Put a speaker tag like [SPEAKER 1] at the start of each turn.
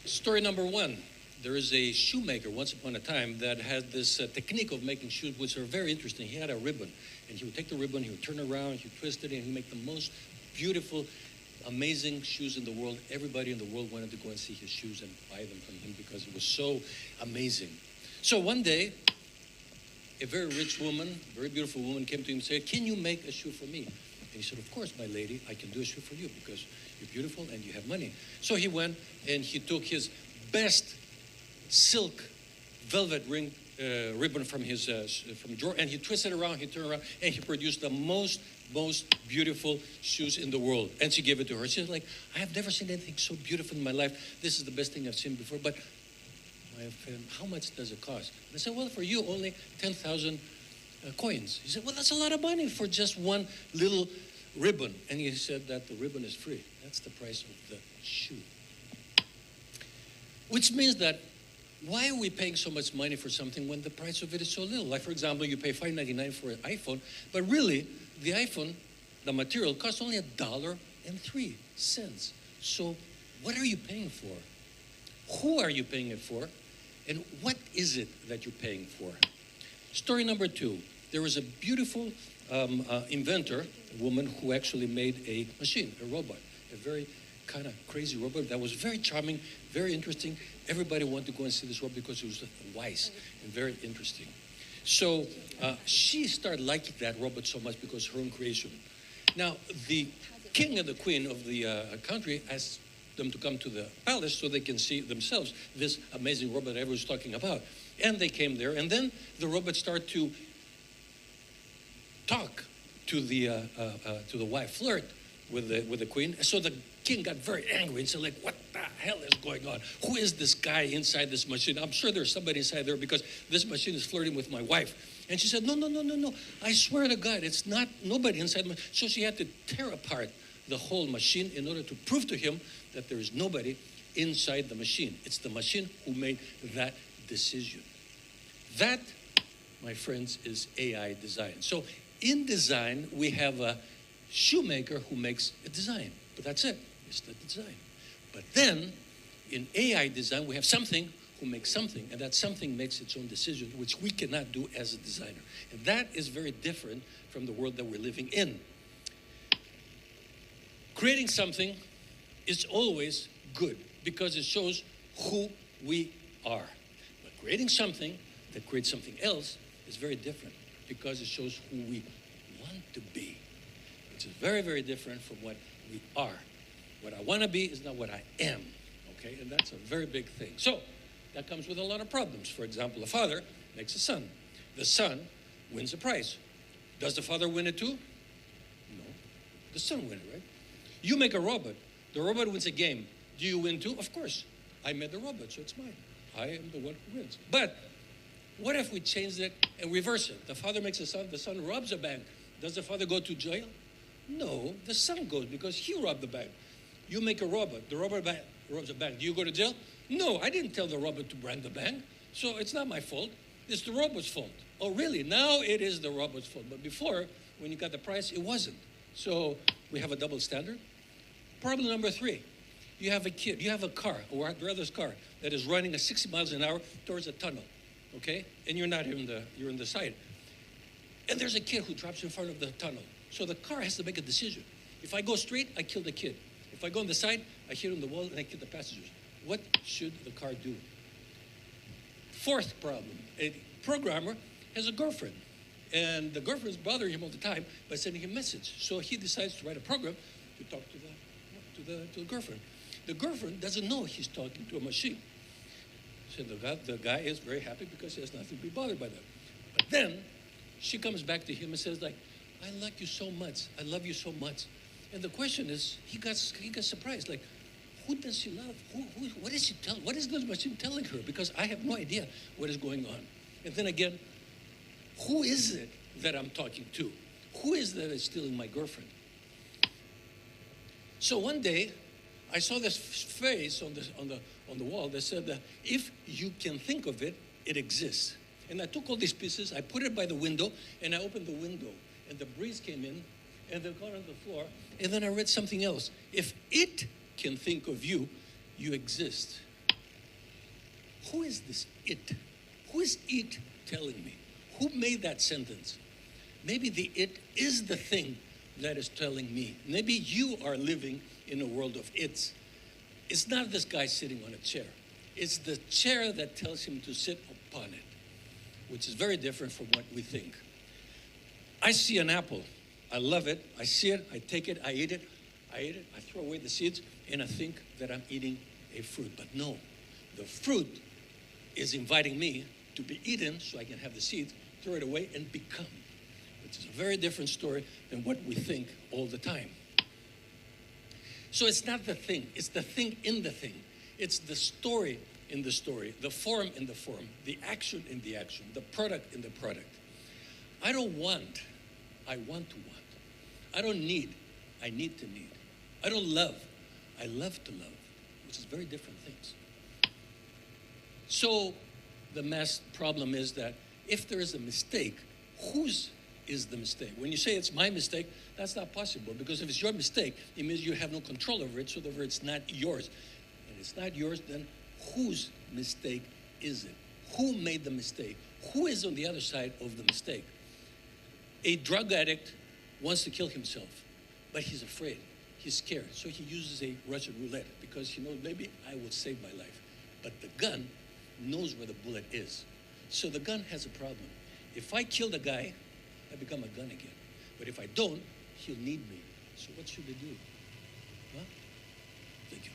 [SPEAKER 1] Story number one. There is a shoemaker once upon a time that had this technique of making shoes which are very interesting. He had a ribbon, and he would take the ribbon, he would turn around, he would twist it, and he would make the most beautiful, amazing shoes in the world. Everybody in the world wanted to go and see his shoes and buy them from him because it was so amazing. So one day, a very rich woman, very beautiful woman came to him and said, "Can you make a shoe for me?" And he said, "Of course, my lady, I can do a shoe for you because you're beautiful and you have money." So he went and he took his best silk velvet ribbon from his from drawer, and he twisted it around, he turned around, and he produced the most beautiful shoes in the world. And she gave it to her. She was like, "I have never seen anything so beautiful in my life. This is the best thing I've seen before. But my friend, how much does it cost?" And I said, "Well, for you, only 10,000 coins." He said, "Well, that's a lot of money for just one little ribbon." And he said that the ribbon is free. That's the price of the shoe. Which means that why are we paying so much money for something when the price of it is so little? Like, for example, you pay $5.99 for an iPhone, but really, the iPhone, the material, costs only $1.03. So what are you paying for? Who are you paying it for? And what is it that you're paying for? Story number two. There was a beautiful inventor, a woman who actually made a machine, a robot, a very kind of crazy robot that was very charming, very interesting. Everybody wanted to go and see this robot because it was wise and very interesting. So she started liking that robot so much because her own creation. Now, the king and the queen of the country asked them to come to the palace so they can see themselves this amazing robot everyone was talking about. And they came there, and then the robot started to talk to the wife, flirt with the queen. So the king got very angry and said, like, "What the hell is going on? Who is this guy inside this machine? I'm sure there's somebody inside there because this machine is flirting with my wife." And she said, No. I swear to God, it's not nobody inside. So she had to tear apart the whole machine in order to prove to him that there is nobody inside the machine. It's the machine who made that decision. That, my friends, is AI design. So in design, we have a shoemaker who makes a design, but that's it. It's the design. But then, in AI design, we have something who makes something, and that something makes its own decision, which we cannot do as a designer. And that is very different from the world that we're living in. Creating something is always good because it shows who we are. But creating something that creates something else is very different because it shows who we want to be, which is very, very different from what we are. What I want to be is not what I am, okay? And that's a very big thing. So that comes with a lot of problems. For example, a father makes a son. The son wins a prize. Does the father win it too? No. The son wins it, right? You make a robot. The robot wins a game. Do you win too? Of course. I made the robot, so it's mine. I am the one who wins. But what if we changed it and reverse it? The father makes a son. The son robs a bank. Does the father go to jail? No. The son goes because he robbed the bank. You make a robot. The robot robs a bank. Do you go to jail? No, I didn't tell the robot to brand the bank. So it's not my fault. It's the robot's fault. Oh, really? Now it is the robot's fault. But before, when you got the price, it wasn't. So we have a double standard. Problem number three. You have a kid. You have a car, or rather a car, that is running at 60 miles an hour towards a tunnel. Okay? And you're not you're in the side. And there's a kid who drops in front of the tunnel. So the car has to make a decision. If I go straight, I kill the kid. If I go on the side, I hit on the wall and I kill the passengers. What should the car do? Fourth problem. A programmer has a girlfriend. And the girlfriend is bothering him all the time by sending him a message. So he decides to write a program to talk to the girlfriend. The girlfriend doesn't know he's talking to a machine. So the guy is very happy because he has nothing to be bothered by that. But then she comes back to him and says, like, "I like you so much. I love you so much." And the question is, he got surprised. Like, who does she love? What is she telling? What is this machine telling her? Because I have no idea what is going on. And then again, who is it that I'm talking to? Who is that is stealing my girlfriend? So one day, I saw this phrase on the wall that said that if you can think of it, it exists. And I took all these pieces, I put it by the window, and I opened the window, and the breeze came in, and they got on the floor, and then I read something else. If it can think of you, you exist. Who is this it? Who is it telling me? Who made that sentence? Maybe the it is the thing that is telling me. Maybe you are living in a world of its. It's not this guy sitting on a chair. It's the chair that tells him to sit upon it, which is very different from what we think. I see an apple. I love it. I see it. I take it. I eat it. I throw away the seeds, and I think that I'm eating a fruit. But no, the fruit is inviting me to be eaten so I can have the seeds, throw it away, and become, which is a very different story than what we think all the time. So it's not the thing. It's the thing in the thing. It's the story in the story, the form in the form, the action in the action, the product in the product. I don't want. I want to want. I don't need. I need to need. I don't love. I love to love, which is very different things. So the mass problem is that if there is a mistake, whose is the mistake? When you say it's my mistake, that's not possible, because if it's your mistake, it means you have no control over it, so therefore it's not yours. And it's not yours, then whose mistake is it? Who made the mistake? Who is on the other side of the mistake? A drug addict wants to kill himself, but he's afraid. He's scared. So he uses a Russian roulette because he knows maybe I will save my life. But the gun knows where the bullet is. So the gun has a problem. If I kill the guy, I become a gun again. But if I don't, he'll need me. So what should I do? Huh? Thank you.